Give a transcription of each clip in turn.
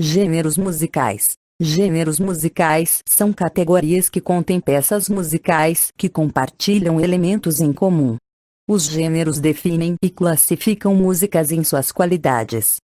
Gêneros musicais. Gêneros musicais são categorias que contêm peças musicais que compartilham elementos em comum. Os gêneros definem e classificam músicas em suas qualidades.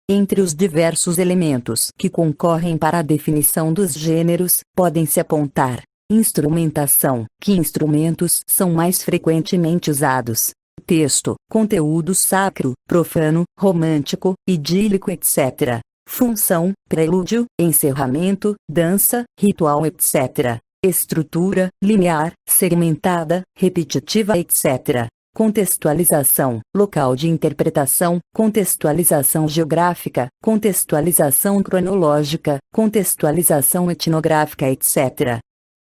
Entre os diversos elementos que concorrem para a definição dos gêneros, podem-se apontar: instrumentação, que instrumentos são mais frequentemente usados; texto, conteúdo sacro, profano, romântico, idílico, etc. Função, prelúdio, encerramento, dança, ritual, etc. Estrutura, linear, segmentada, repetitiva, etc. Contextualização, local de interpretação, contextualização geográfica, contextualização cronológica, contextualização etnográfica, etc.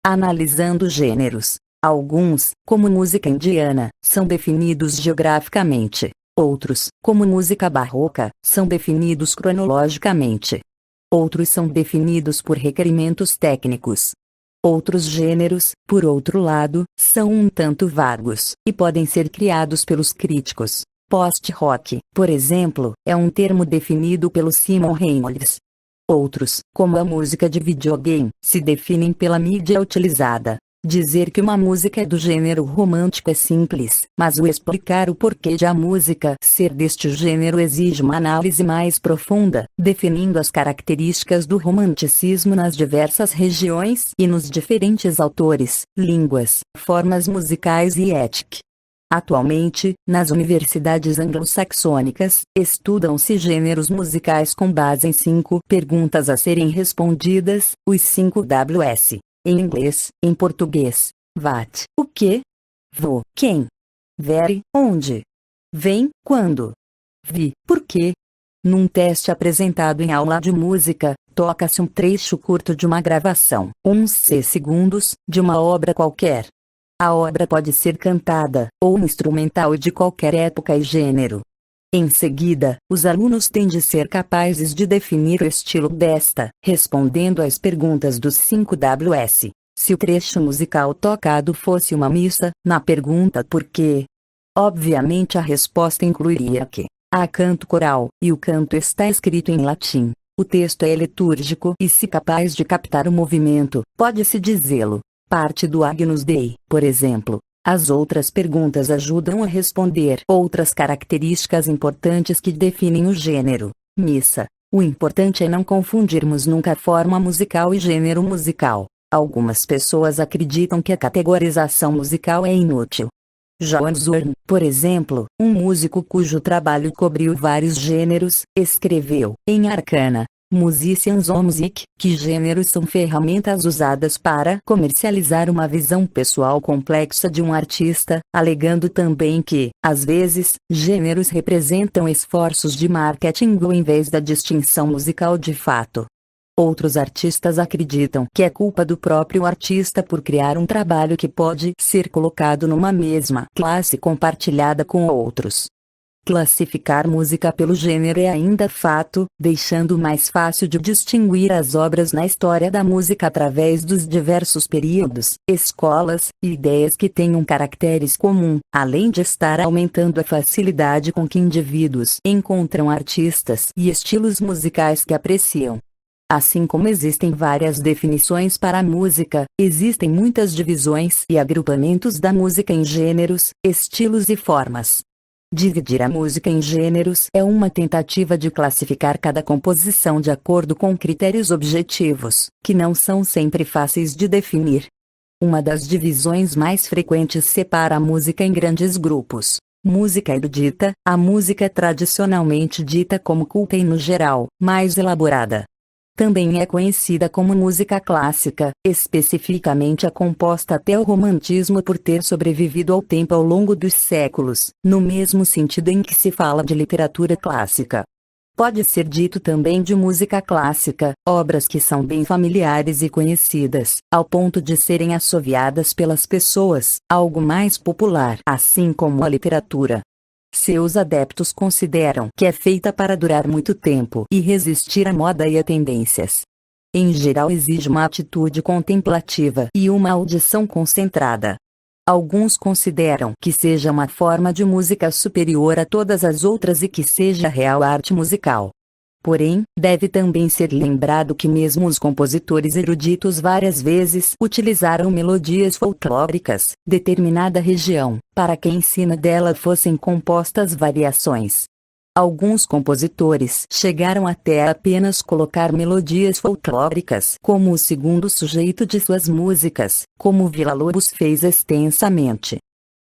Analisando gêneros. Alguns, como música indiana, são definidos geograficamente. Outros, como música barroca, são definidos cronologicamente. Outros são definidos por requerimentos técnicos. Outros gêneros, por outro lado, são um tanto vagos, e podem ser criados pelos críticos. Post-rock, por exemplo, é um termo definido pelo Simon Reynolds. Outros, como a música de videogame, se definem pela mídia utilizada. Dizer que uma música é do gênero romântico é simples, mas o explicar o porquê de a música ser deste gênero exige uma análise mais profunda, definindo as características do romanticismo nas diversas regiões e nos diferentes autores, línguas, formas musicais e ética. Atualmente, nas universidades anglo-saxônicas, estudam-se gêneros musicais com base em 5 perguntas a serem respondidas, os 5 Ws. Em inglês, em português: what, o que? Wo, quem? Where, onde? Vem, quando? Vi, por quê? Num teste apresentado em aula de música, toca-se um trecho curto de uma gravação, uns 6 segundos, de uma obra qualquer. A obra pode ser cantada, ou instrumental de qualquer época e gênero. Em seguida, os alunos têm de ser capazes de definir o estilo desta, respondendo às perguntas dos 5 Ws. Se o trecho musical tocado fosse uma missa, na pergunta por quê? Obviamente a resposta incluiria que há canto coral, e o canto está escrito em latim. O texto é litúrgico e, se capaz de captar o movimento, pode-se dizê-lo. Parte do Agnus Dei, por exemplo. As outras perguntas ajudam a responder outras características importantes que definem o gênero. Missa. O importante é não confundirmos nunca forma musical e gênero musical. Algumas pessoas acreditam que a categorização musical é inútil. Johann Zorn, por exemplo, um músico cujo trabalho cobriu vários gêneros, escreveu, em Arcana, Musicians on Music, que gêneros são ferramentas usadas para comercializar uma visão pessoal complexa de um artista, alegando também que, às vezes, gêneros representam esforços de marketing em vez da distinção musical de fato. Outros artistas acreditam que é culpa do próprio artista por criar um trabalho que pode ser colocado numa mesma classe compartilhada com outros. Classificar música pelo gênero é ainda fato, deixando mais fácil de distinguir as obras na história da música através dos diversos períodos, escolas e ideias que tenham caracteres comuns, além de estar aumentando a facilidade com que indivíduos encontram artistas e estilos musicais que apreciam. Assim como existem várias definições para a música, existem muitas divisões e agrupamentos da música em gêneros, estilos e formas. Dividir a música em gêneros é uma tentativa de classificar cada composição de acordo com critérios objetivos, que não são sempre fáceis de definir. Uma das divisões mais frequentes separa a música em grandes grupos. Música erudita, a música tradicionalmente dita como culta e no geral, mais elaborada. Também é conhecida como música clássica, especificamente a composta até o romantismo por ter sobrevivido ao tempo ao longo dos séculos, no mesmo sentido em que se fala de literatura clássica. Pode ser dito também de música clássica, obras que são bem familiares e conhecidas, ao ponto de serem assoviadas pelas pessoas, algo mais popular, assim como a literatura. Seus adeptos consideram que é feita para durar muito tempo e resistir à moda e a tendências. Em geral exige uma atitude contemplativa e uma audição concentrada. Alguns consideram que seja uma forma de música superior a todas as outras e que seja real arte musical. Porém, deve também ser lembrado que mesmo os compositores eruditos várias vezes utilizaram melodias folclóricas, determinada região, para que em cima dela fossem compostas variações. Alguns compositores chegaram até a apenas colocar melodias folclóricas como o segundo sujeito de suas músicas, como Villa-Lobos fez extensamente.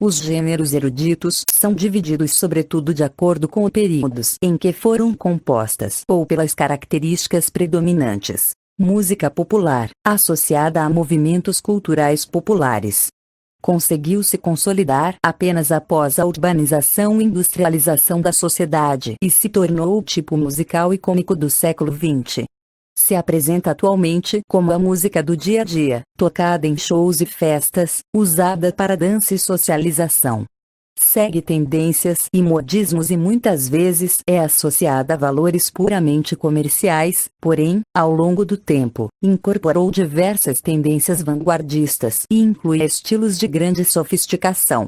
Os gêneros eruditos são divididos sobretudo de acordo com os períodos em que foram compostas ou pelas características predominantes. Música popular, associada a movimentos culturais populares. Conseguiu se consolidar apenas após a urbanização e industrialização da sociedade e se tornou o tipo musical icônico do século XX. Se apresenta atualmente como a música do dia a dia, tocada em shows e festas, usada para dança e socialização. Segue tendências e modismos e muitas vezes é associada a valores puramente comerciais, porém, ao longo do tempo, incorporou diversas tendências vanguardistas e inclui estilos de grande sofisticação.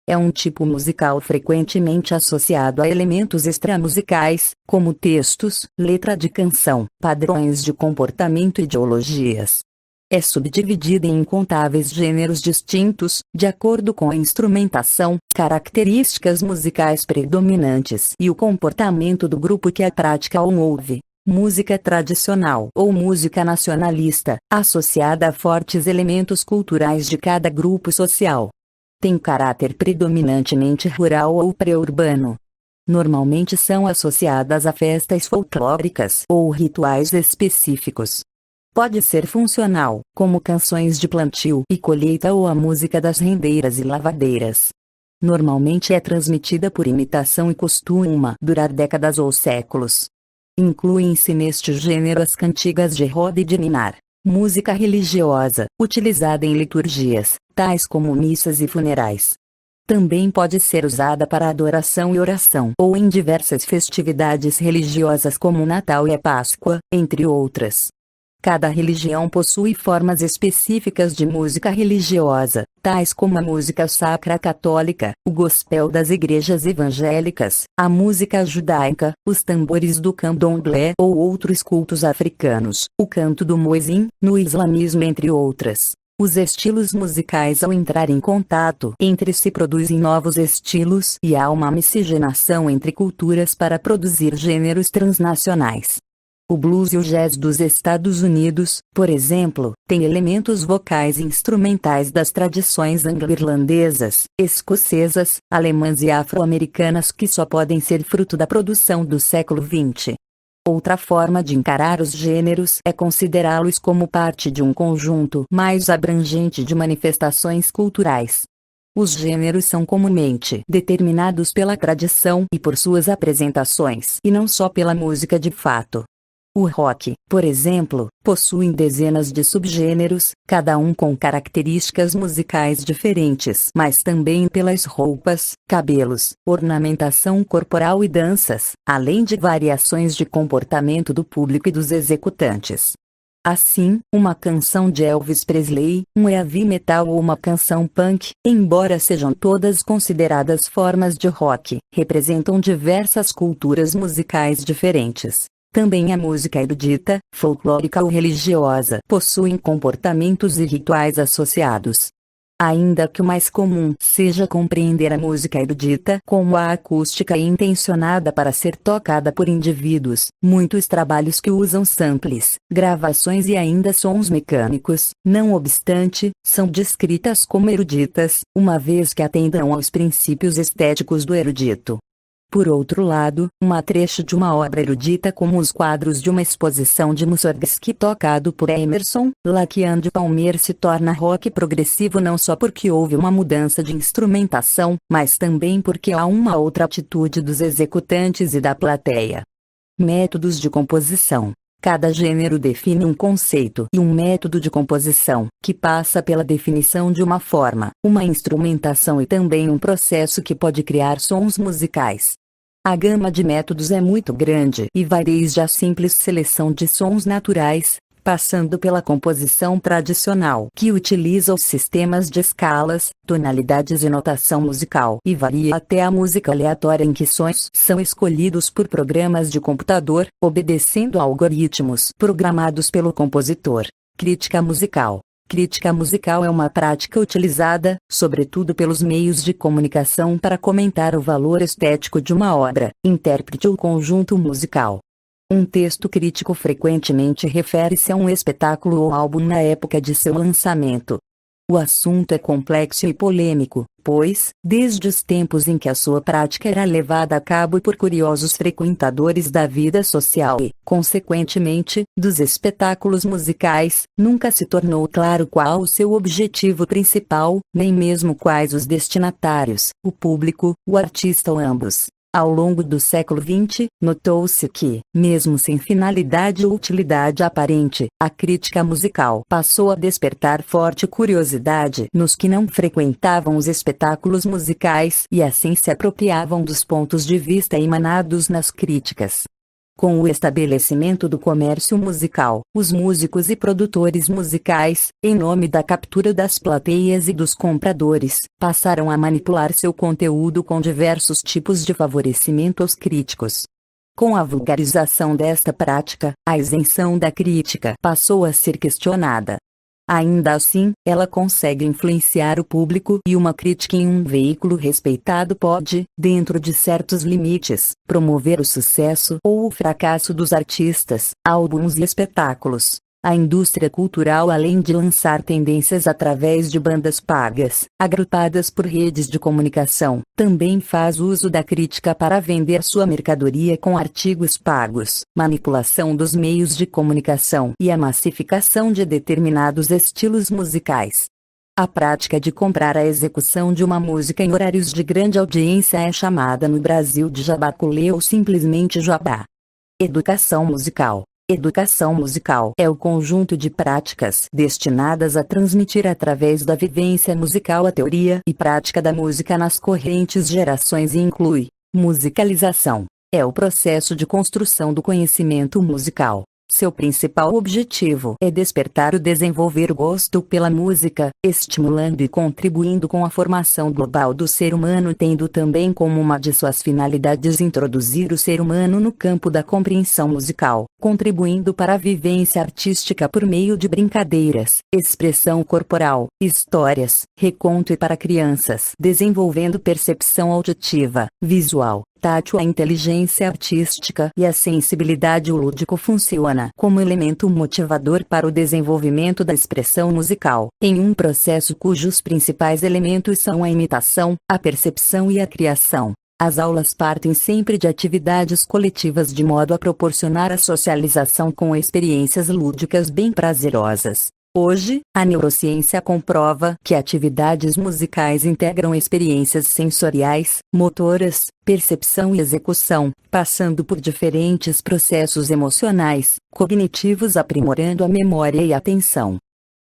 É um tipo musical frequentemente associado a elementos extramusicais, como textos, letra de canção, padrões de comportamento e ideologias. É subdividida em incontáveis gêneros distintos, de acordo com a instrumentação, características musicais predominantes e o comportamento do grupo que a pratica ou ouve. Música tradicional ou música nacionalista, associada a fortes elementos culturais de cada grupo social. Tem caráter predominantemente rural ou pré-urbano. Normalmente são associadas a festas folclóricas ou rituais específicos. Pode ser funcional, como canções de plantio e colheita ou a música das rendeiras e lavadeiras. Normalmente é transmitida por imitação e costuma durar décadas ou séculos. Incluem-se neste gênero as cantigas de roda e de ninar, música religiosa, utilizada em liturgias, tais como missas e funerais. Também pode ser usada para adoração e oração ou em diversas festividades religiosas como o Natal e a Páscoa, entre outras. Cada religião possui formas específicas de música religiosa, tais como a música sacra católica, o gospel das igrejas evangélicas, a música judaica, os tambores do candomblé ou outros cultos africanos, o canto do muezzin, no islamismo entre outras. Os estilos musicais ao entrar em contato entre si produzem novos estilos e há uma miscigenação entre culturas para produzir gêneros transnacionais. O blues e o jazz dos Estados Unidos, por exemplo, têm elementos vocais e instrumentais das tradições anglo-irlandesas, escocesas, alemãs e afro-americanas que só podem ser fruto da produção do século XX. Outra forma de encarar os gêneros é considerá-los como parte de um conjunto mais abrangente de manifestações culturais. Os gêneros são comumente determinados pela tradição e por suas apresentações e não só pela música de fato. O rock, por exemplo, possui dezenas de subgêneros, cada um com características musicais diferentes, mas também pelas roupas, cabelos, ornamentação corporal e danças, além de variações de comportamento do público e dos executantes. Assim, uma canção de Elvis Presley, um heavy metal ou uma canção punk, embora sejam todas consideradas formas de rock, representam diversas culturas musicais diferentes. Também a música erudita, folclórica ou religiosa possuem comportamentos e rituais associados. Ainda que o mais comum seja compreender a música erudita como a acústica e intencionada para ser tocada por indivíduos, muitos trabalhos que usam samples, gravações e ainda sons mecânicos, não obstante, são descritas como eruditas, uma vez que atendam aos princípios estéticos do erudito. Por outro lado, um trecho de uma obra erudita como os quadros de uma exposição de Mussorgsky tocado por Emerson, Lake and Palmer se torna rock progressivo não só porque houve uma mudança de instrumentação, mas também porque há uma outra atitude dos executantes e da plateia. Métodos de composição. Cada gênero define um conceito e um método de composição, que passa pela definição de uma forma, uma instrumentação e também um processo que pode criar sons musicais. A gama de métodos é muito grande e vai desde a simples seleção de sons naturais, passando pela composição tradicional, que utiliza os sistemas de escalas, tonalidades e notação musical, e varia até a música aleatória em que sons são escolhidos por programas de computador, obedecendo a algoritmos programados pelo compositor. Crítica musical. Crítica musical é uma prática utilizada, sobretudo pelos meios de comunicação, para comentar o valor estético de uma obra, intérprete ou conjunto musical. Um texto crítico frequentemente refere-se a um espetáculo ou álbum na época de seu lançamento. O assunto é complexo e polêmico, pois, desde os tempos em que a sua prática era levada a cabo por curiosos frequentadores da vida social e, consequentemente, dos espetáculos musicais, nunca se tornou claro qual o seu objetivo principal, nem mesmo quais os destinatários, o público, o artista ou ambos. Ao longo do século XX, notou-se que, mesmo sem finalidade ou utilidade aparente, a crítica musical passou a despertar forte curiosidade nos que não frequentavam os espetáculos musicais e assim se apropriavam dos pontos de vista emanados nas críticas. Com o estabelecimento do comércio musical, os músicos e produtores musicais, em nome da captura das plateias e dos compradores, passaram a manipular seu conteúdo com diversos tipos de favorecimento aos críticos. Com a vulgarização desta prática, a isenção da crítica passou a ser questionada. Ainda assim, ela consegue influenciar o público e uma crítica em um veículo respeitado pode, dentro de certos limites, promover o sucesso ou o fracasso dos artistas, álbuns e espetáculos. A indústria cultural, além de lançar tendências através de bandas pagas, agrupadas por redes de comunicação, também faz uso da crítica para vender sua mercadoria com artigos pagos, manipulação dos meios de comunicação e a massificação de determinados estilos musicais. A prática de comprar a execução de uma música em horários de grande audiência é chamada no Brasil de jabaculê ou simplesmente jabá. Educação musical. Educação musical é o conjunto de práticas destinadas a transmitir através da vivência musical a teoria e prática da música nas correntes gerações e inclui musicalização. É o processo de construção do conhecimento musical. Seu principal objetivo é despertar ou desenvolver o gosto pela música, estimulando e contribuindo com a formação global do ser humano, tendo também como uma de suas finalidades introduzir o ser humano no campo da compreensão musical, contribuindo para a vivência artística por meio de brincadeiras, expressão corporal, histórias, reconto e para crianças, desenvolvendo percepção auditiva, visual, tátil. A inteligência artística e a sensibilidade. O lúdico funciona como elemento motivador para o desenvolvimento da expressão musical, em um processo cujos principais elementos são a imitação, a percepção e a criação. As aulas partem sempre de atividades coletivas de modo a proporcionar a socialização com experiências lúdicas bem prazerosas. Hoje, a neurociência comprova que atividades musicais integram experiências sensoriais, motoras, percepção e execução, passando por diferentes processos emocionais, cognitivos, aprimorando a memória e a atenção.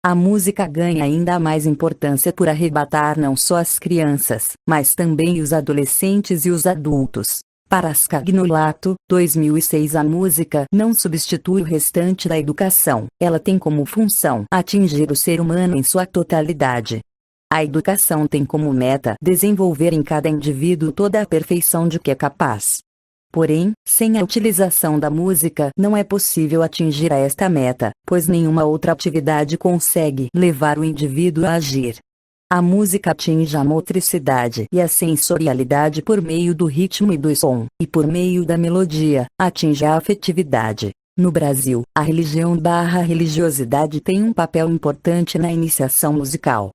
A música ganha ainda mais importância por arrebatar não só as crianças, mas também os adolescentes e os adultos. Para Scagnolato, 2006, a música não substitui o restante da educação, ela tem como função atingir o ser humano em sua totalidade. A educação tem como meta desenvolver em cada indivíduo toda a perfeição de que é capaz. Porém, sem a utilização da música não é possível atingir a esta meta, pois nenhuma outra atividade consegue levar o indivíduo a agir. A música atinge a motricidade e a sensorialidade por meio do ritmo e do som, e por meio da melodia, atinge a afetividade. No Brasil, a religião/religiosidade tem um papel importante na iniciação musical.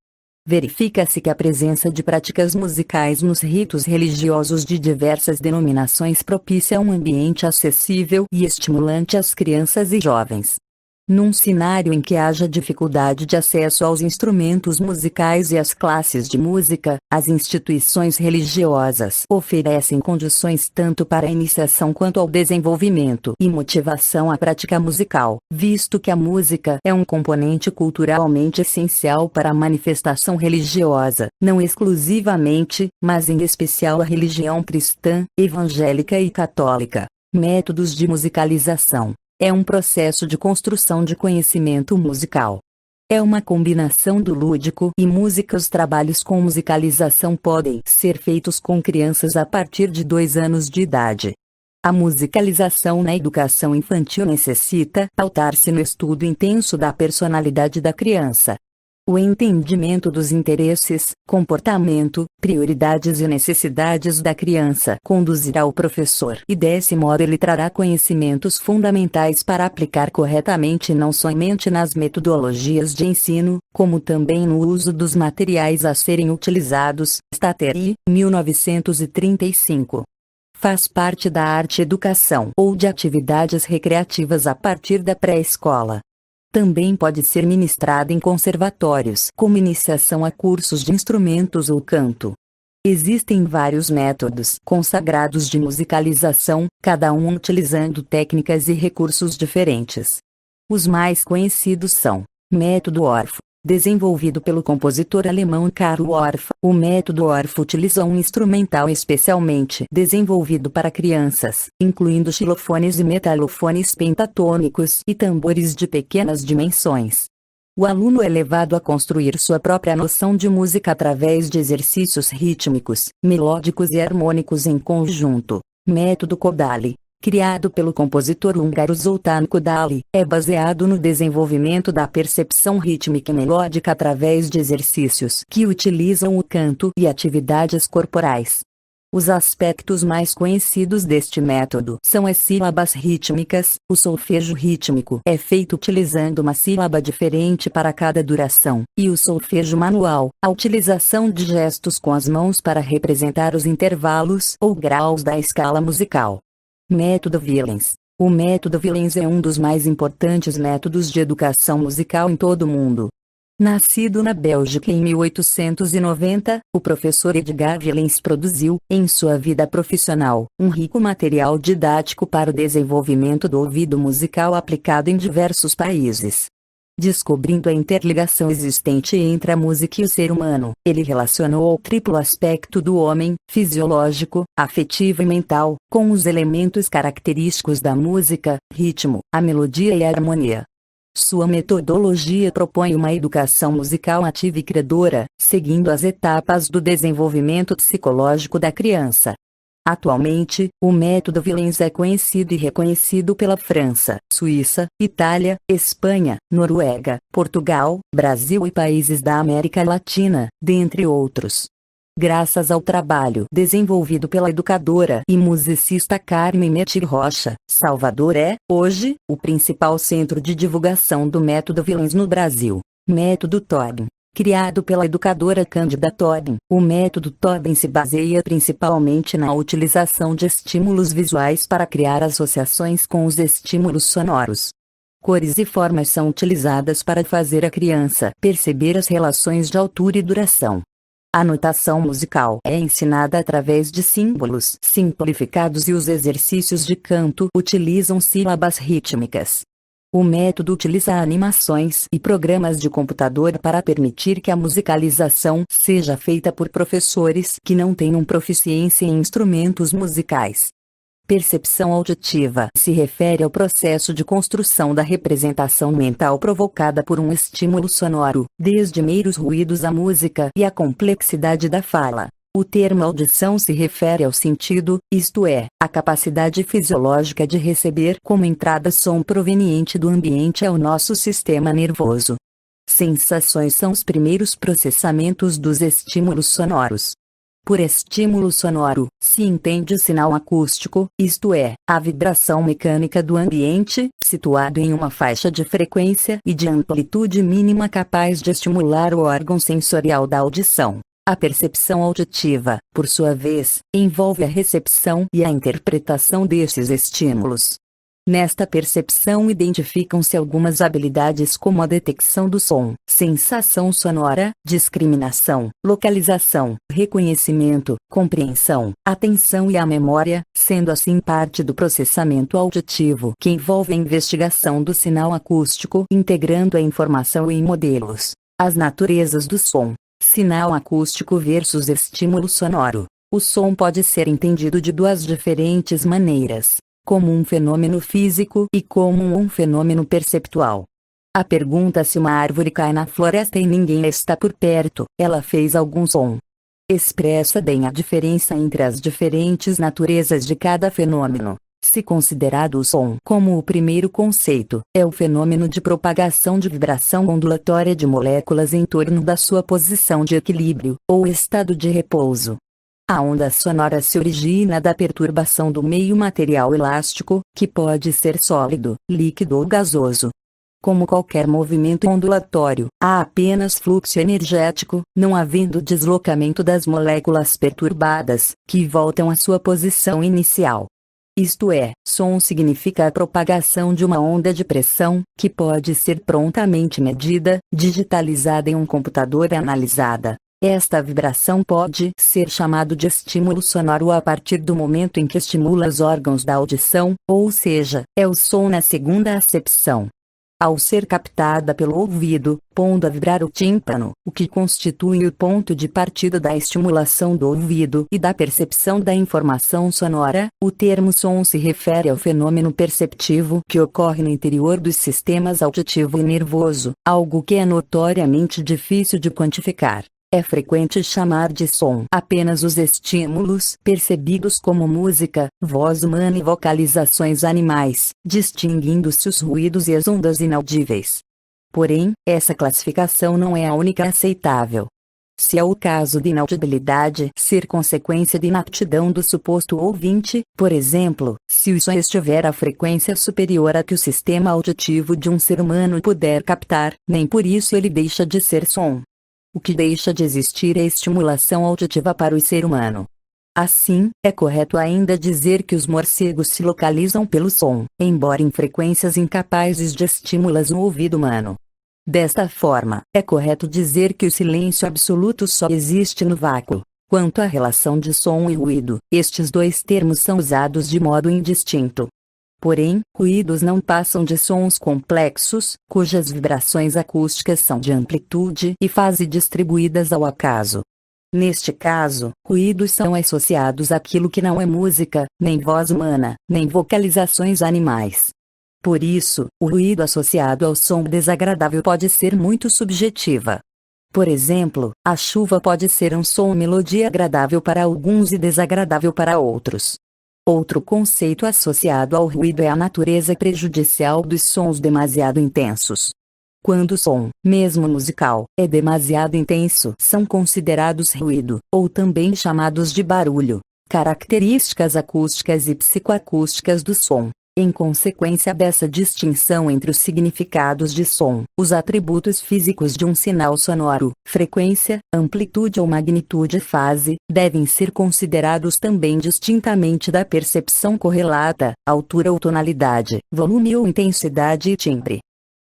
Verifica-se que a presença de práticas musicais nos ritos religiosos de diversas denominações propicia um ambiente acessível e estimulante às crianças e jovens. Num cenário em que haja dificuldade de acesso aos instrumentos musicais e às classes de música, as instituições religiosas oferecem condições tanto para a iniciação quanto ao desenvolvimento e motivação à prática musical, visto que a música é um componente culturalmente essencial para a manifestação religiosa, não exclusivamente, mas em especial a religião cristã, evangélica e católica. Métodos de musicalização. é um processo de construção de conhecimento musical. É uma combinação do lúdico e música. Os trabalhos com musicalização podem ser feitos com crianças a partir de 2 anos de idade. A musicalização na educação infantil necessita pautar-se no estudo intenso da personalidade da criança. O entendimento dos interesses, comportamento, prioridades e necessidades da criança conduzirá o professor e desse modo ele trará conhecimentos fundamentais para aplicar corretamente não somente nas metodologias de ensino, como também no uso dos materiais a serem utilizados. Stateri, 1935. Faz parte da arte-educação ou de atividades recreativas a partir da pré-escola. Também pode ser ministrada em conservatórios, como iniciação a cursos de instrumentos ou canto. Existem vários métodos consagrados de musicalização, cada um utilizando técnicas e recursos diferentes. Os mais conhecidos são: método Orff, desenvolvido pelo compositor alemão Karl Orff. O método Orff utiliza um instrumental especialmente desenvolvido para crianças, incluindo xilofones e metalofones pentatônicos e tambores de pequenas dimensões. O aluno é levado a construir sua própria noção de música através de exercícios rítmicos, melódicos e harmônicos em conjunto. Método Kodály, criado pelo compositor húngaro Zoltán Kodály, é baseado no desenvolvimento da percepção rítmica e melódica através de exercícios que utilizam o canto e atividades corporais. Os aspectos mais conhecidos deste método são as sílabas rítmicas. O solfejo rítmico é feito utilizando uma sílaba diferente para cada duração, e o solfejo manual, a utilização de gestos com as mãos para representar os intervalos ou graus da escala musical. Método Villens. O método Villens é um dos mais importantes métodos de educação musical em todo o mundo. Nascido na Bélgica em 1890, o professor Edgar Villens produziu, em sua vida profissional, um rico material didático para o desenvolvimento do ouvido musical aplicado em diversos países. Descobrindo a interligação existente entre a música e o ser humano, ele relacionou o triplo aspecto do homem, fisiológico, afetivo e mental, com os elementos característicos da música, ritmo, a melodia e a harmonia. Sua metodologia propõe uma educação musical ativa e criadora, seguindo as etapas do desenvolvimento psicológico da criança. Atualmente, o método Villens é conhecido e reconhecido pela França, Suíça, Itália, Espanha, Noruega, Portugal, Brasil e países da América Latina, dentre outros. Graças ao trabalho desenvolvido pela educadora e musicista Carmen Metir Rocha, Salvador é, hoje, o principal centro de divulgação do método Villens no Brasil. Método Tobin. Criado pela educadora Cândida Tobin, o método Tobin se baseia principalmente na utilização de estímulos visuais para criar associações com os estímulos sonoros. Cores e formas são utilizadas para fazer a criança perceber as relações de altura e duração. A notação musical é ensinada através de símbolos simplificados e os exercícios de canto utilizam sílabas rítmicas. O método utiliza animações e programas de computador para permitir que a musicalização seja feita por professores que não tenham proficiência em instrumentos musicais. Percepção auditiva se refere ao processo de construção da representação mental provocada por um estímulo sonoro, desde meros ruídos à música e à complexidade da fala. O termo audição se refere ao sentido, isto é, a capacidade fisiológica de receber como entrada som proveniente do ambiente ao nosso sistema nervoso. Sensações são os primeiros processamentos dos estímulos sonoros. Por estímulo sonoro, se entende o sinal acústico, isto é, a vibração mecânica do ambiente, situado em uma faixa de frequência e de amplitude mínima capaz de estimular o órgão sensorial da audição. A percepção auditiva, por sua vez, envolve a recepção e a interpretação desses estímulos. Nesta percepção identificam-se algumas habilidades como a detecção do som, sensação sonora, discriminação, localização, reconhecimento, compreensão, atenção e a memória, sendo assim parte do processamento auditivo que envolve a investigação do sinal acústico, integrando a informação em modelos. As naturezas do som. Sinal acústico versus estímulo sonoro. O som pode ser entendido de duas diferentes maneiras. como um fenômeno físico e como um fenômeno perceptual. A pergunta se uma árvore cai na floresta e ninguém está por perto, ela fez algum som. Expressa bem a diferença entre as diferentes naturezas de cada fenômeno. Se considerado o som como o primeiro conceito, é o fenômeno de propagação de vibração ondulatória de moléculas em torno da sua posição de equilíbrio, ou estado de repouso. A onda sonora se origina da perturbação do meio material elástico, que pode ser sólido, líquido ou gasoso. Como qualquer movimento ondulatório, há apenas fluxo energético, não havendo deslocamento das moléculas perturbadas, que voltam à sua posição inicial. Isto é, som significa a propagação de uma onda de pressão, que pode ser prontamente medida, digitalizada em um computador e analisada. Esta vibração pode ser chamado de estímulo sonoro a partir do momento em que estimula os órgãos da audição, ou seja, é o som na segunda acepção. Ao ser captada pelo ouvido, pondo a vibrar o tímpano, o que constitui o ponto de partida da estimulação do ouvido e da percepção da informação sonora, o termo som se refere ao fenômeno perceptivo que ocorre no interior dos sistemas auditivo e nervoso, algo que é notoriamente difícil de quantificar. É frequente chamar de som apenas os estímulos percebidos como música, voz humana e vocalizações animais, distinguindo-se os ruídos e as ondas inaudíveis. Porém, essa classificação não é a única aceitável. Se é o caso de inaudibilidade ser consequência de inaptidão do suposto ouvinte, por exemplo, se o som estiver a frequência superior a que o sistema auditivo de um ser humano puder captar, nem por isso ele deixa de ser som. O que deixa de existir é estimulação auditiva para o ser humano. Assim, é correto ainda dizer que os morcegos se localizam pelo som, embora em frequências incapazes de estímulas no ouvido humano. Desta forma, é correto dizer que o silêncio absoluto só existe no vácuo. Quanto à relação de som e ruído, estes dois termos são usados de modo indistinto. Porém, ruídos não passam de sons complexos, cujas vibrações acústicas são de amplitude e fase distribuídas ao acaso. Neste caso, ruídos são associados àquilo que não é música, nem voz humana, nem vocalizações animais. Por isso, o ruído associado ao som desagradável pode ser muito subjetiva. Por exemplo, a chuva pode ser um som ou melodia agradável para alguns e desagradável para outros. Outro conceito associado ao ruído é a natureza prejudicial dos sons demasiado intensos. Quando o som, mesmo musical, é demasiado intenso, são considerados ruído, ou também chamados de barulho. Características acústicas e psicoacústicas do som. Em consequência dessa distinção entre os significados de som, os atributos físicos de um sinal sonoro, frequência, amplitude ou magnitude fase, devem ser considerados também distintamente da percepção correlata, altura ou tonalidade, volume ou intensidade e timbre.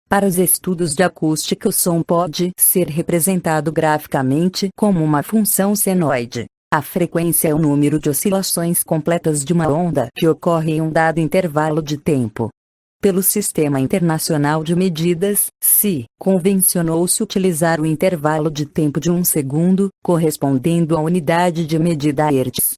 Para os estudos de acústica, o som pode ser representado graficamente como uma função senoide. A frequência é o número de oscilações completas de uma onda que ocorre em um dado intervalo de tempo. Pelo Sistema Internacional de Medidas, SI, convencionou-se utilizar o intervalo de tempo de 1 segundo, correspondendo à unidade de medida Hertz.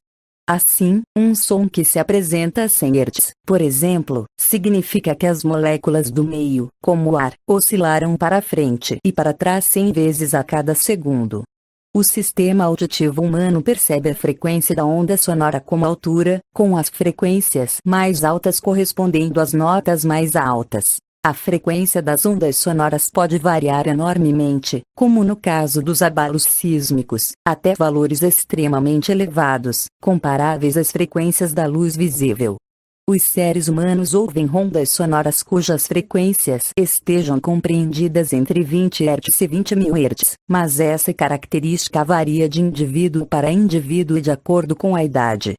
Assim, um som que se apresenta a 100 Hz, por exemplo, significa que as moléculas do meio, como o ar, oscilaram para frente e para trás 100 vezes a cada segundo. O sistema auditivo humano percebe a frequência da onda sonora como altura, com as frequências mais altas correspondendo às notas mais altas. A frequência das ondas sonoras pode variar enormemente, como no caso dos abalos sísmicos, até valores extremamente elevados, comparáveis às frequências da luz visível. Os seres humanos ouvem ondas sonoras cujas frequências estejam compreendidas entre 20 Hz e 20.000 Hz, mas essa característica varia de indivíduo para indivíduo e de acordo com a idade.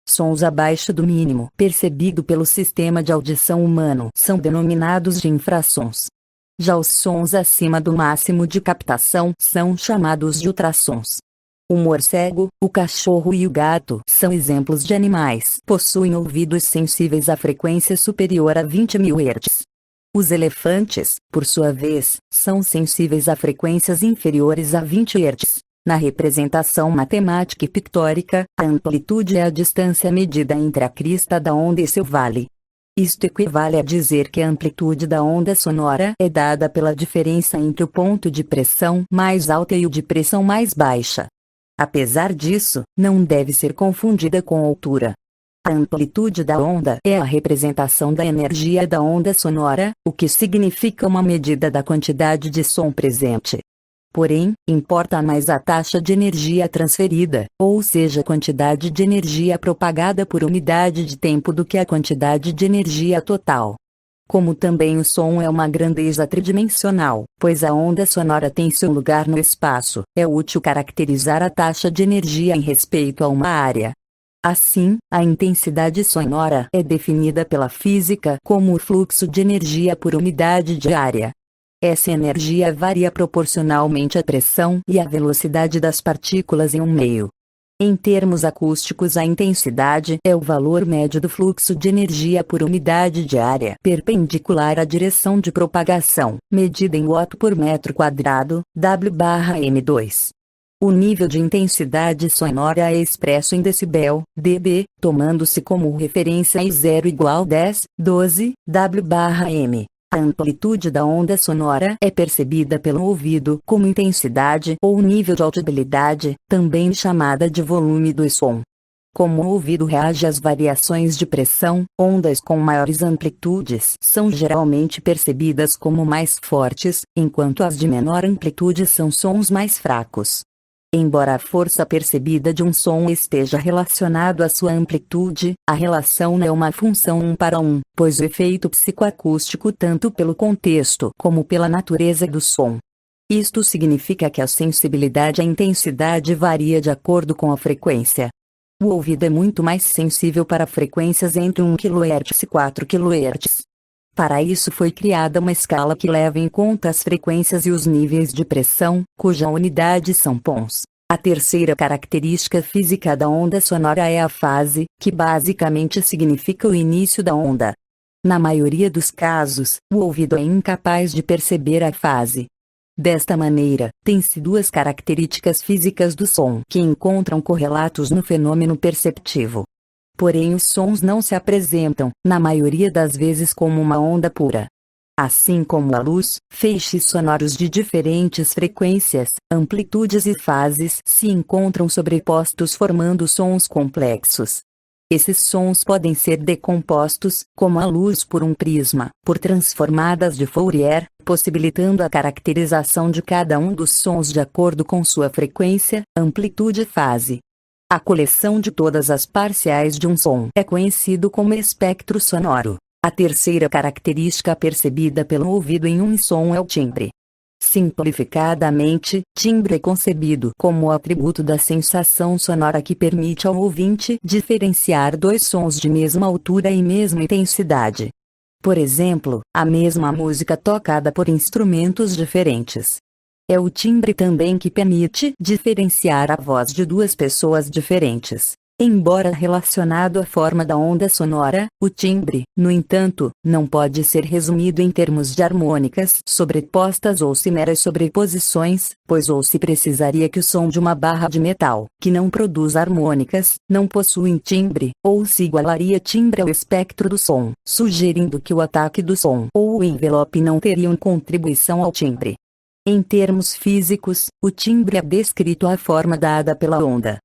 Sons abaixo do mínimo percebido pelo sistema de audição humano são denominados de infrassons. Já os sons acima do máximo de captação são chamados de ultrassons. O morcego, o cachorro e o gato são exemplos de animais que possuem ouvidos sensíveis à frequência superior a 20.000 Hz. Os elefantes, por sua vez, são sensíveis a frequências inferiores a 20 Hz. Na representação matemática e pictórica, a amplitude é a distância medida entre a crista da onda e seu vale. Isto equivale a dizer que a amplitude da onda sonora é dada pela diferença entre o ponto de pressão mais alta e o de pressão mais baixa. Apesar disso, não deve ser confundida com altura. A amplitude da onda é a representação da energia da onda sonora, o que significa uma medida da quantidade de som presente. Porém, importa mais a taxa de energia transferida, ou seja, a quantidade de energia propagada por unidade de tempo do que a quantidade de energia total. Como também o som é uma grandeza tridimensional, pois a onda sonora tem seu lugar no espaço, é útil caracterizar a taxa de energia em respeito a uma área. Assim, a intensidade sonora é definida pela física como o fluxo de energia por unidade de área. Essa energia varia proporcionalmente à pressão e à velocidade das partículas em um meio. Em termos acústicos, a intensidade é o valor médio do fluxo de energia por unidade de área perpendicular à direção de propagação, medida em watt por metro quadrado, W/m2. O nível de intensidade sonora é expresso em decibel, dB, tomando-se como referência I0 igual 10, 12, W/m. A amplitude da onda sonora é percebida pelo ouvido como intensidade ou nível de audibilidade, também chamada de volume do som. Como o ouvido reage às variações de pressão, ondas com maiores amplitudes são geralmente percebidas como mais fortes, enquanto as de menor amplitude são sons mais fracos. Embora a força percebida de um som esteja relacionado à sua amplitude, a relação não é uma função 1:1, pois o efeito psicoacústico tanto pelo contexto como pela natureza do som. Isto significa que a sensibilidade à intensidade varia de acordo com a frequência. O ouvido é muito mais sensível para frequências entre 1 kHz e 4 kHz. Para isso foi criada uma escala que leva em conta as frequências e os níveis de pressão, cuja unidade são pons. A terceira característica física da onda sonora é a fase, que basicamente significa o início da onda. Na maioria dos casos, o ouvido é incapaz de perceber a fase. Desta maneira, tem-se duas características físicas do som que encontram correlatos no fenômeno perceptivo. Porém, os sons não se apresentam, na maioria das vezes, como uma onda pura. Assim como a luz, feixes sonoros de diferentes frequências, amplitudes e fases se encontram sobrepostos formando sons complexos. Esses sons podem ser decompostos, como a luz por um prisma, por transformadas de Fourier, possibilitando a caracterização de cada um dos sons de acordo com sua frequência, amplitude e fase. A coleção de todas as parciais de um som é conhecido como espectro sonoro. A terceira característica percebida pelo ouvido em um som é o timbre. Simplificadamente, timbre é concebido como o atributo da sensação sonora que permite ao ouvinte diferenciar dois sons de mesma altura e mesma intensidade. Por exemplo, a mesma música tocada por instrumentos diferentes. É o timbre também que permite diferenciar a voz de duas pessoas diferentes. Embora relacionado à forma da onda sonora, o timbre, no entanto, não pode ser resumido em termos de harmônicas sobrepostas ou meras sobreposições, pois ou se precisaria que o som de uma barra de metal, que não produz harmônicas, não possui timbre, ou se igualaria timbre ao espectro do som, sugerindo que o ataque do som ou o envelope não teriam contribuição ao timbre. Em termos físicos, o timbre é descrito à forma dada pela onda.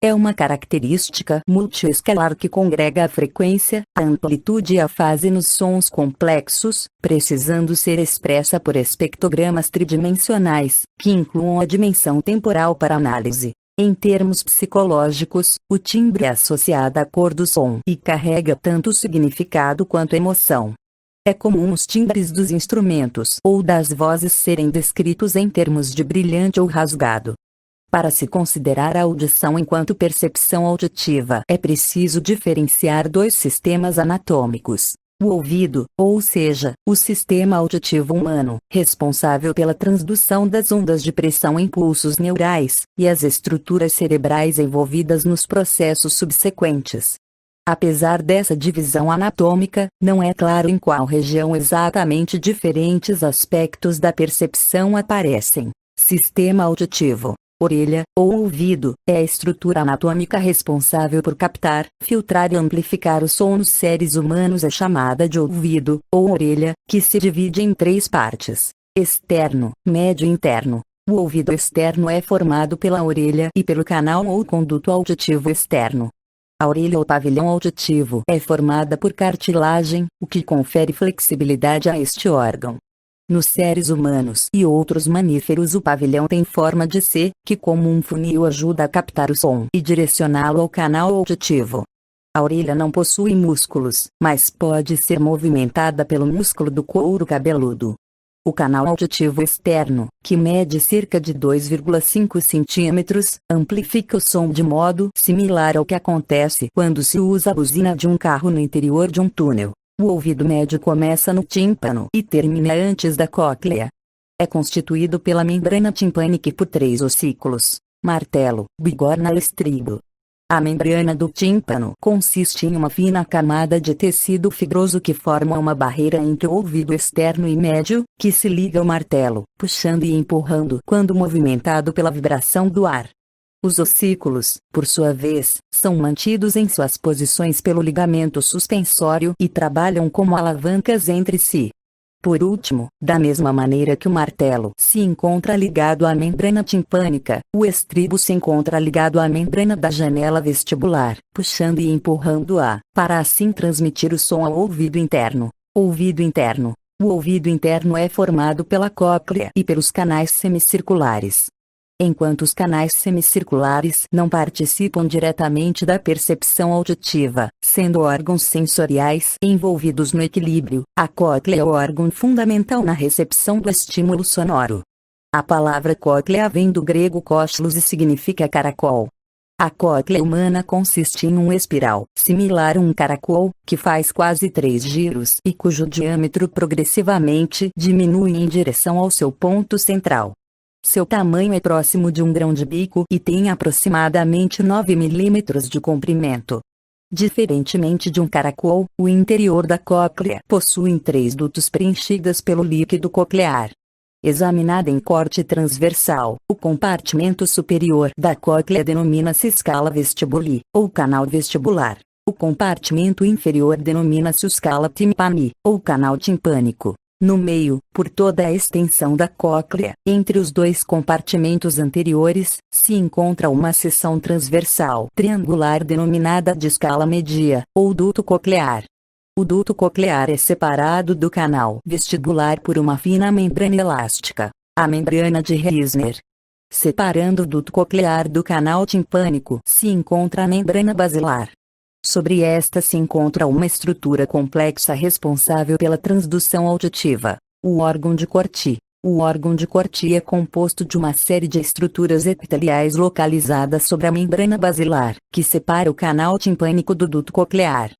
É uma característica multiescalar que congrega a frequência, a amplitude e a fase nos sons complexos, precisando ser expressa por espectrogramas tridimensionais, que incluam a dimensão temporal para análise. Em termos psicológicos, o timbre é associado à cor do som e carrega tanto significado quanto emoção. É comum os timbres dos instrumentos ou das vozes serem descritos em termos de brilhante ou rasgado. Para se considerar a audição enquanto percepção auditiva, é preciso diferenciar dois sistemas anatômicos. O ouvido, ou seja, o sistema auditivo humano, responsável pela transdução das ondas de pressão em pulsos neurais, e as estruturas cerebrais envolvidas nos processos subsequentes. Apesar dessa divisão anatômica, não é claro em qual região exatamente diferentes aspectos da percepção aparecem. Sistema auditivo. orelha, ou ouvido, é a estrutura anatômica responsável por captar, filtrar e amplificar o som nos seres humanos. É chamada de ouvido, ou orelha, que se divide em três partes: externo, médio e interno. O ouvido externo é formado pela orelha e pelo canal ou conduto auditivo externo. A orelha ou pavilhão auditivo é formada por cartilagem, o que confere flexibilidade a este órgão. Nos seres humanos e outros mamíferos, o pavilhão tem forma de C, que como um funil ajuda a captar o som e direcioná-lo ao canal auditivo. A orelha não possui músculos, mas pode ser movimentada pelo músculo do couro cabeludo. O canal auditivo externo, que mede cerca de 2,5 centímetros, amplifica o som de modo similar ao que acontece quando se usa a buzina de um carro no interior de um túnel. O ouvido médio começa no tímpano e termina antes da cóclea. É constituído pela membrana timpânica e por três ossículos: martelo, bigorna e estribo. A membrana do tímpano consiste em uma fina camada de tecido fibroso que forma uma barreira entre o ouvido externo e médio, que se liga ao martelo, puxando e empurrando quando movimentado pela vibração do ar. Os ossículos, por sua vez, são mantidos em suas posições pelo ligamento suspensório e trabalham como alavancas entre si. Por último, da mesma maneira que o martelo se encontra ligado à membrana timpânica, o estribo se encontra ligado à membrana da janela vestibular, puxando e empurrando-a, para assim transmitir o som ao ouvido interno. Ouvido interno. O ouvido interno é formado pela cóclea e pelos canais semicirculares. Enquanto os canais semicirculares não participam diretamente da percepção auditiva, sendo órgãos sensoriais envolvidos no equilíbrio, a cóclea é o órgão fundamental na recepção do estímulo sonoro. A palavra cóclea vem do grego koslos e significa caracol. A cóclea humana consiste em um espiral, similar a um caracol, que faz quase 3 giros e cujo diâmetro progressivamente diminui em direção ao seu ponto central. Seu tamanho é próximo de um grão de bico e tem aproximadamente 9 milímetros de comprimento. Diferentemente de um caracol, o interior da cóclea possui 3 dutos preenchidos pelo líquido coclear. Examinada em corte transversal, o compartimento superior da cóclea denomina-se escala vestibuli, ou canal vestibular. O compartimento inferior denomina-se escala timpani, ou canal timpânico. No meio, por toda a extensão da cóclea, entre os dois compartimentos anteriores, se encontra uma seção transversal triangular denominada de escala media, ou duto coclear. O duto coclear é separado do canal vestibular por uma fina membrana elástica, a membrana de Reisner. Separando o duto coclear do canal timpânico se encontra a membrana basilar. Sobre esta se encontra uma estrutura complexa responsável pela transdução auditiva, o órgão de Corti. O órgão de Corti é composto de uma série de estruturas epiteliais localizadas sobre a membrana basilar, que separa o canal timpânico do duto coclear.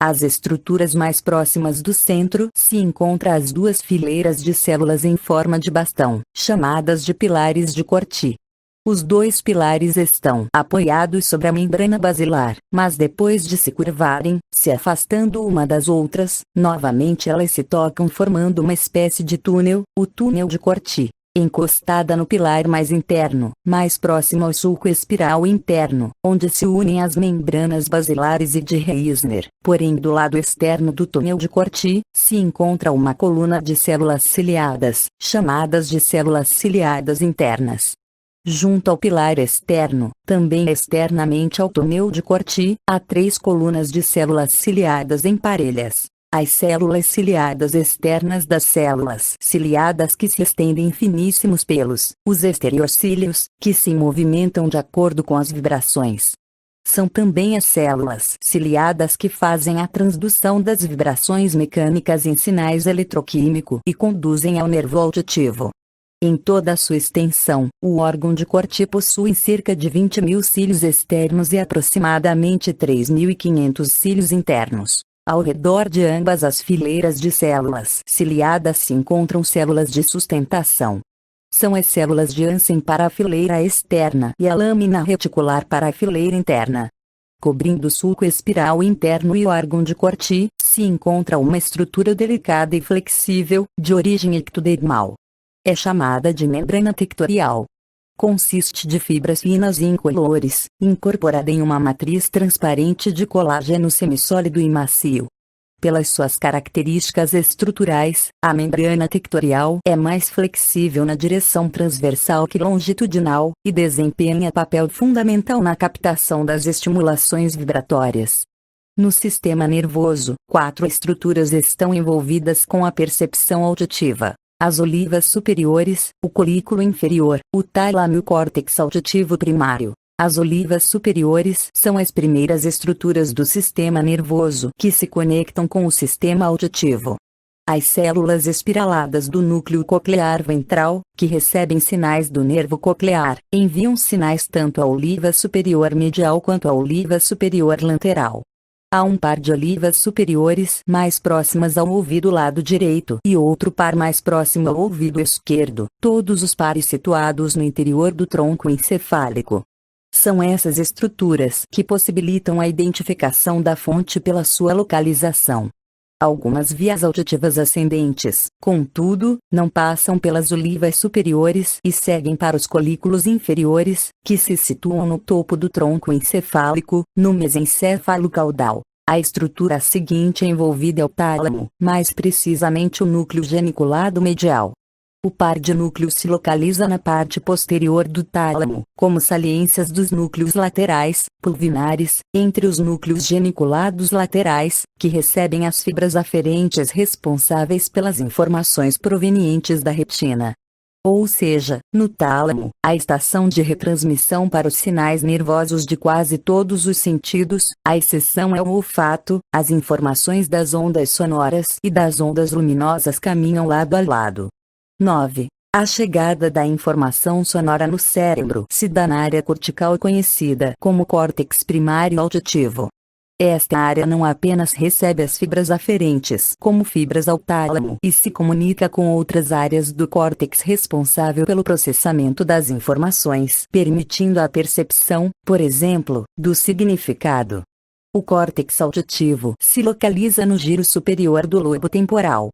As estruturas mais próximas do centro se encontram as 2 fileiras de células em forma de bastão, chamadas de pilares de Corti. Os 2 pilares estão apoiados sobre a membrana basilar, mas depois de se curvarem, se afastando uma das outras, novamente elas se tocam formando uma espécie de túnel, o túnel de Corti. Encostada no pilar mais interno, mais próximo ao sulco espiral interno, onde se unem as membranas basilares e de Reisner, porém do lado externo do túnel de Corti, se encontra uma coluna de células ciliadas, chamadas de células ciliadas internas. Junto ao pilar externo, também externamente ao túnel de Corti, há 3 colunas de células ciliadas em parelhas. As células ciliadas externas das células ciliadas que se estendem em finíssimos pelos, os estereocílios, que se movimentam de acordo com as vibrações. São também as células ciliadas que fazem a transdução das vibrações mecânicas em sinais eletroquímico e conduzem ao nervo auditivo. Em toda a sua extensão, o órgão de Corti possui cerca de 20.000 cílios externos e aproximadamente 3.500 cílios internos. Ao redor de ambas as fileiras de células ciliadas se encontram células de sustentação. São as células de Hansen para a fileira externa e a lâmina reticular para a fileira interna. Cobrindo o sulco espiral interno e o órgão de Corti, se encontra uma estrutura delicada e flexível, de origem ectodermal. É chamada de membrana tectorial. Consiste de fibras finas e incolores, incorporada em uma matriz transparente de colágeno semissólido e macio. Pelas suas características estruturais, a membrana tectorial é mais flexível na direção transversal que longitudinal, e desempenha papel fundamental na captação das estimulações vibratórias. No sistema nervoso, 4 estruturas estão envolvidas com a percepção auditiva: as olivas superiores, o colículo inferior, o tálamo e o córtex auditivo primário. As olivas superiores são as primeiras estruturas do sistema nervoso que se conectam com o sistema auditivo. As células espiraladas do núcleo coclear ventral, que recebem sinais do nervo coclear, enviam sinais tanto à oliva superior medial quanto à oliva superior lateral. Há um par de olivas superiores mais próximas ao ouvido lado direito e outro par mais próximo ao ouvido esquerdo, todos os pares situados no interior do tronco encefálico. São essas estruturas que possibilitam a identificação da fonte pela sua localização. Algumas vias auditivas ascendentes, contudo, não passam pelas olivas superiores e seguem para os colículos inferiores, que se situam no topo do tronco encefálico, no mesencéfalo caudal. A estrutura seguinte envolvida é o tálamo, mais precisamente o núcleo geniculado medial. O par de núcleos se localiza na parte posterior do tálamo, como saliências dos núcleos laterais, pulvinares, entre os núcleos geniculados laterais, que recebem as fibras aferentes responsáveis pelas informações provenientes da retina. Ou seja, no tálamo, a estação de retransmissão para os sinais nervosos de quase todos os sentidos, à exceção é o olfato, as informações das ondas sonoras e das ondas luminosas caminham lado a lado. 9. A chegada da informação sonora no cérebro se dá na área cortical conhecida como córtex primário auditivo. Esta área não apenas recebe as fibras aferentes como fibras ao tálamo e se comunica com outras áreas do córtex responsável pelo processamento das informações, permitindo a percepção, por exemplo, do significado. O córtex auditivo se localiza no giro superior do lobo temporal.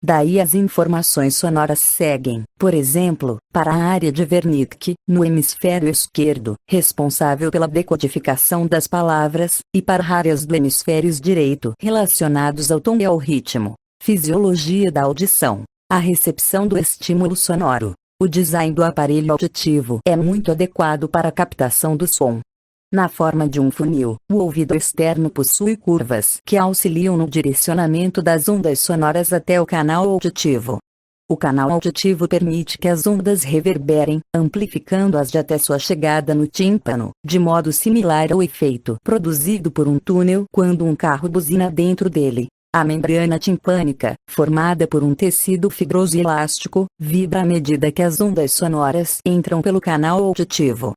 Daí as informações sonoras seguem, por exemplo, para a área de Wernicke, no hemisfério esquerdo, responsável pela decodificação das palavras, e para áreas do hemisfério direito relacionados ao tom e ao ritmo. Fisiologia da audição. A recepção do estímulo sonoro. O design do aparelho auditivo é muito adequado para a captação do som. Na forma de um funil, o ouvido externo possui curvas que auxiliam no direcionamento das ondas sonoras até o canal auditivo. O canal auditivo permite que as ondas reverberem, amplificando-as até sua chegada no tímpano, de modo similar ao efeito produzido por um túnel quando um carro buzina dentro dele. A membrana timpânica, formada por um tecido fibroso e elástico, vibra à medida que as ondas sonoras entram pelo canal auditivo.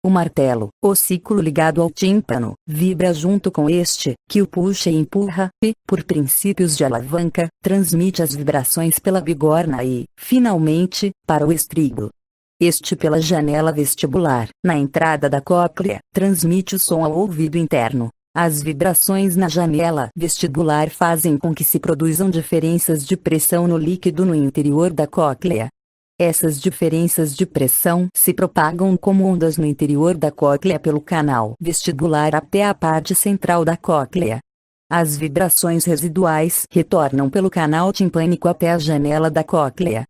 O martelo, ossículo ligado ao tímpano, vibra junto com este, que o puxa e empurra, e, por princípios de alavanca, transmite as vibrações pela bigorna e, finalmente, para o estribo. Este pela janela vestibular, na entrada da cóclea, transmite o som ao ouvido interno. As vibrações na janela vestibular fazem com que se produzam diferenças de pressão no líquido no interior da cóclea. Essas diferenças de pressão se propagam como ondas no interior da cóclea pelo canal vestibular até a parte central da cóclea. As vibrações residuais retornam pelo canal timpânico até a janela da cóclea.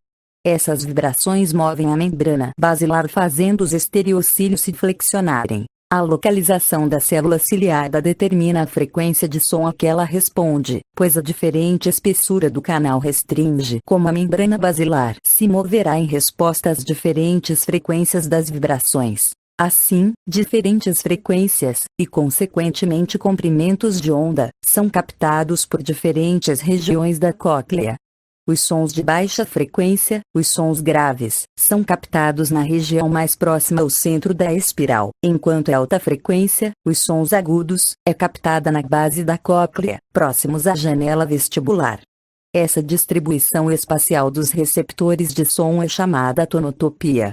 Essas vibrações movem a membrana basilar fazendo os estereocílios se flexionarem. A localização da célula ciliada determina a frequência de som a que ela responde, pois a diferente espessura do canal restringe como a membrana basilar se moverá em resposta às diferentes frequências das vibrações. Assim, diferentes frequências, e consequentemente comprimentos de onda, são captados por diferentes regiões da cóclea. Os sons de baixa frequência, os sons graves, são captados na região mais próxima ao centro da espiral, enquanto a alta frequência, os sons agudos, é captada na base da cóclea, próximos à janela vestibular. Essa distribuição espacial dos receptores de som é chamada tonotopia.